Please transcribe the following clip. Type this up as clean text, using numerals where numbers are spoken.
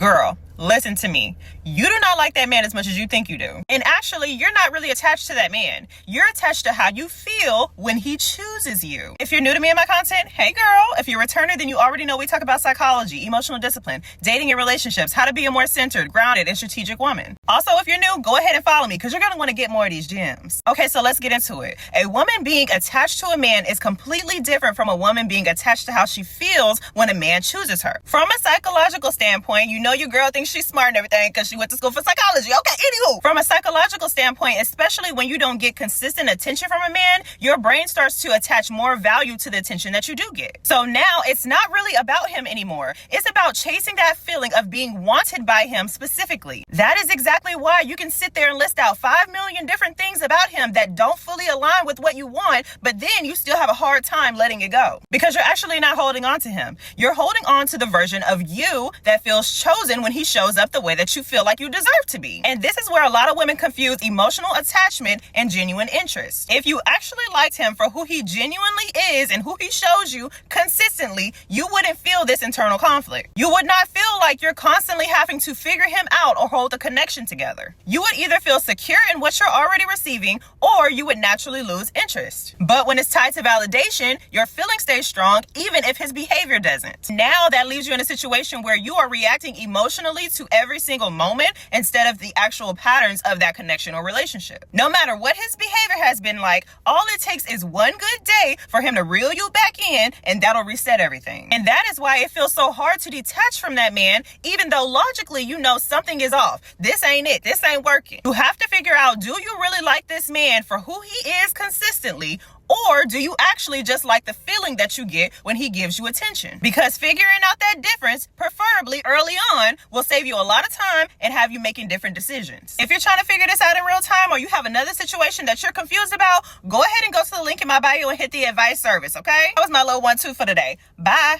Girl, listen to me. You do not like that man as much as you think you do. And actually, you're not really attached to that man. You're attached to how you feel when he chooses you. If you're new to me and my content, hey girl. If you're a returner, then you already know we talk about psychology, emotional discipline, dating and relationships, how to be a more centered, grounded, and strategic woman. Also, if you're new, go ahead and follow me because you're going to want to get more of these gems. Okay, so let's get into it. A woman being attached to a man is completely different from a woman being attached to how she feels when a man chooses her. From a psychological standpoint, you know your girl thinks she's smart and everything because she went to school for psychology. Okay, anywho. From a psychological standpoint, especially when you don't get consistent attention from a man, your brain starts to attach more value to the attention that you do get. So now it's not really about him anymore. It's about chasing that feeling of being wanted by him specifically. That is exactly why you can sit there and list out 5 million different things about him that don't fully align with what you want, but then you still have a hard time letting it go because you're actually not holding on to him. You're holding on to the version of you that feels chosen when he shows up the way that you feel like you deserve to be. And this is where a lot of women confuse emotional attachment and genuine interest. If you actually liked him for who he genuinely is and who he shows you consistently, you wouldn't feel this internal conflict. You would not feel like you're constantly having to figure him out or hold the connection together. You would either feel secure in what you're already receiving or you would naturally lose interest. But when it's tied to validation, your feeling stays strong even if his behavior doesn't. Now that leaves you in a situation where you are reacting emotionally to every single moment instead of the actual patterns of that connection or relationship. No matter what his behavior has been like, all it takes is one good day for him to reel you back in and that'll reset everything. And that is why it feels so hard to detach from that man, even though logically you know something is off. This ain't it. This ain't working. You have to figure out, do you really like this man for who he is consistently, or do you actually just like the feeling that you get when he gives you attention? Because figuring out that difference, preferably early on, will save you a lot of time and have you making different decisions. If you're trying to figure this out in real time or you have another situation that you're confused about, go ahead and go to the link in my bio and hit the advice service, okay? That was my little 1-2 for today. Bye.